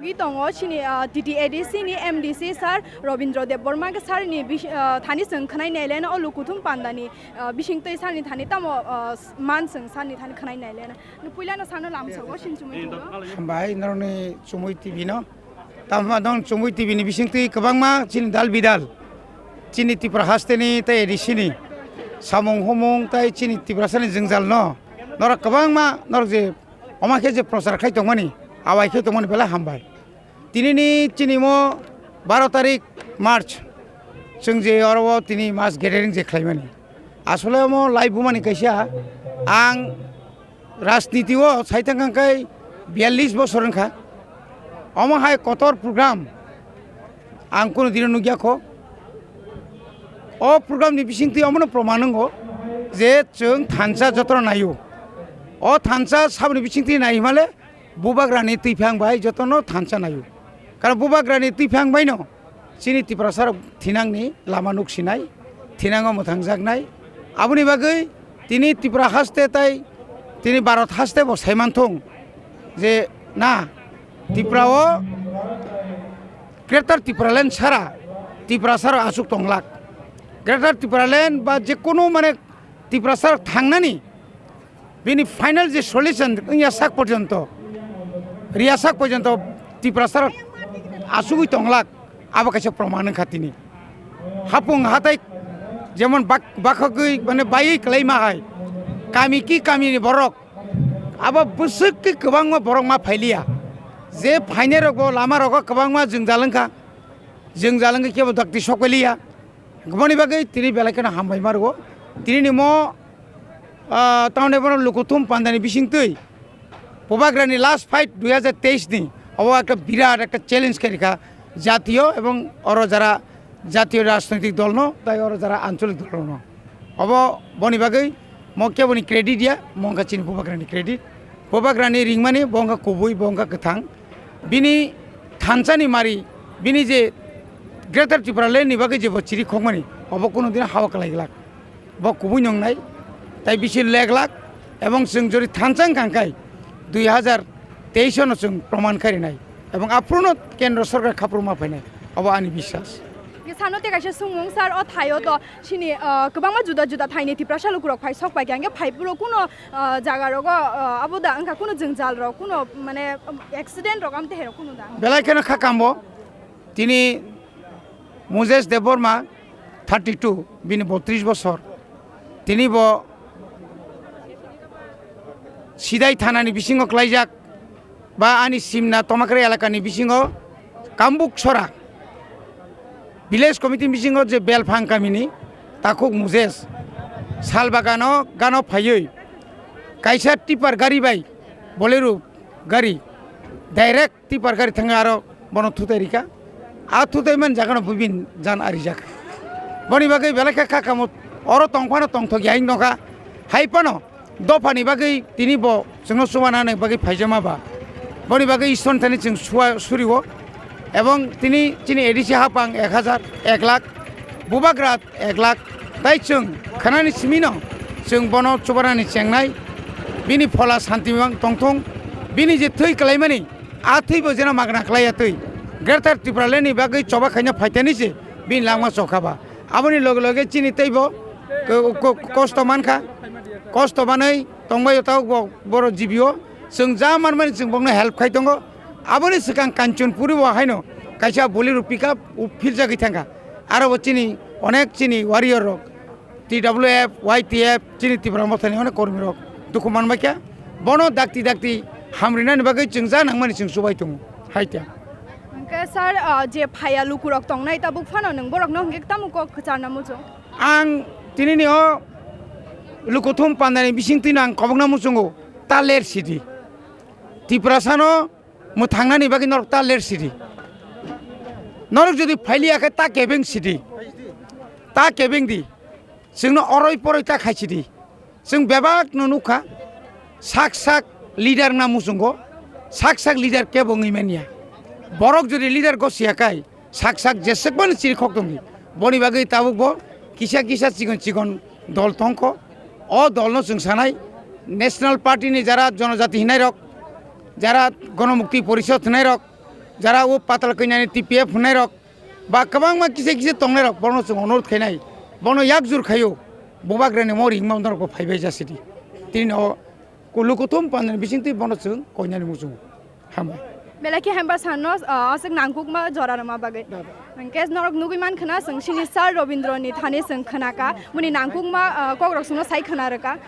Nogi tongo chini DDADC ni MDC sar Robindra Deborma ke sar ni thani seng khanai nailena o lukuthum pandani bishing toi sar ni thani tamo man seng sar ni thani khanai nailena nu puila na sano lam sogo shin chumui bai narone chumui TV no tamma don chumui TV ni bishing toi kabangma chin dal bidal chini tipra hasteni tai edisini samong homong tai chini tipra sani jengjal no nora kabangma nor je omake je prosar khai tongmani awai khai tongmani bela hambai tinini chini mo 12 tarik March sungje orbo tini mas gathering je khlaimani asole mo live bumani kaisa ang राजनीति ओ साइथांखाय 42 बोसोर खा अमाहाय Qatar programme आं कोनो दिन नुगियाखो ओ programme नि बिसिंथि अमनो प्रमाणंगो जे जों थानसा जत्र नायो ओ थानसा साबनि बिसिंथि नायमाले बुबाग्रानि तैफां bye जतनो थानसा नायो कारण बुबाग्रानि तैफां बायनो सिनि तिप्रासार थिनांनि लामा नुकसिनाय थिनांगो मोथांजागनाय आबुनि बागै तिनि तिप्रा हास्ते ताय তিনি ভারত হাসতে বসাইমান থং যে না ত্রিপুরাও গ্রেটার ত্রিপুরাল্যান্ড ছাড়া ত্রিপুরা সার আসুক টংলাক গ্রেটার ত্রিপুরাল্যান্ড বা যে কোনো মানে ত্রিপুরা সার থাংনানি বিনি ফাইনাল যে সলিউশন ইয়াসাক পর্যন্ত রিয়াসাক পর্যন্ত ত্রিপুরা সার আসুকই টংলাক আবার কাছে প্রমাণ খাতিনি হাপুং হাতাই যেমন বাকগৈ মানে বাইক লাইমা হয় kami ki kami ni borok aba busuk ki kebang ma borok ma phailiya je phaine rogo lama rogo kebang ma jeng jalangka ke dakti sokeliya gmani bagai tini belakena hambai margo tini ni mo taune bono lukuthum pandani bisingtui pobagrani last fight 2023 ni aba ekta birat ekta challenge karika jatiyo ebong oro jara jatiyo rajnৈতিক dol no tai oro jara ancholik dol no aba boni bagai Mokia boni kredit dia, mongka cini pobagrani ringmani bongka kubui bongka ketang, bini thansani mari, bini je greater Tripraland ni bagai je bociri khongmani, obo kono dina hawa kalaiglak, bo kubui nongnai, tai bisi leglak, ebong sung jori thansang kangkai, 2023 no sung proman kari nai, ebong aprono kendra sarkar khapurma phainai, obo ani biswas. Sanote kaisa sungmung sar o thayo to chini kobangma juda juda thaini tiprasa lukurok phai sok pai gange phai puro kuno jaga rogo aboda angka kuno jengjal ro kuno mane accident ro amte hero kuno da belai kena khakambo tini Moses Deborma 32 bini 32 বছর tini bo sidai thanani bisingo klaijak ba ani simna tomakre elakani bisingo kambuk sora Village Committee meeting je Belfang kamini takuk Moses salbagano gano phayoi kaisa tipar gari bai bolero gari direct tipar gari thanga aro bono thutarika a thutaiman jagano bubin jan arijak boni bagai belaka kakamot oro tongphano tongthogi aing noka haipano dofani bagai tini bo jengno sumana ne bagai phaijama ba boni bagai ison thani jeng suriwo এবং তিনি চিনি ADC হাপাং 1000 1 lakh বুবাগ্রাত 1 lakh তাই जों খানানি Cimino जों বন চুবারানি চেংনাই বিনি ফলা শান্তিবাং টংটং বিনি যে থৈ কলাইমানি আ থৈবো যেনা মাগনা কলাইয়া থৈ গ্রেটার ত্রিপুরালেনি বাগৈ চবা খাইনা ফাইতানিছে বিন লাংমা চখাবা আবনি লগে লগে চিনি তৈবো কষ্ট মানখা কষ্ট বানাই টংবাই তাও বড় জিবিও जों जा मानमानि जों बंनो हेल्प खाइ दङ aboni sekang Kanchanpuri wahaino kaisa bolero pickup upil jagi thanga aro chini onek chini warrior rok TWF YTF chini Tripura mothani onek kormi rok duku manba kya bono dakti hamrina ni bagai chungja nangmani chung subai tung haitya ke sar je phaya lukurok tongnai ta buk phano nang borok nong ek tamu ko khacharna mujo ang tinini o lukuthum pandani bisingti nang kobongna muchungo taler city Tripura sano mo thangnani bagi norok ta ler city norok jodi phailiya kha ta kebeng city ta kebeng di jengno oroi poroi ta khai city jeng bebak nunukha sak leader na musungo sak leader kebongi mania borok jodi leader go siakai sak jesebon city khoktongi boni bagi tabuk bo kisa chigon dol tongko o dolno jeng sanai national party ni jara jonojati hinai rok যারা গণমুক্তি পরিষদ নাই rock যারা ও পাতাল কইনানি TPF হুনাই rock বা কবাং মা কিসে কিসে তংনাই rock বনো जों অনুরোধ খাইনাই বনো এক জুর খাইও ববাগ্রানি মরি হিংমাউন্দার को फाइबाय जासिदि तिनो कुलुकुतुम पानन बिसिंति बनो जों कइनानि मुजु हामबाय Belaki hembar sanos asik nangkuk ma jora nama bagai. Kes norok nugui man khana sing sini sar Robindro ni thane sing khana ka muni nangkuk ma kok rok suno sai khana raka.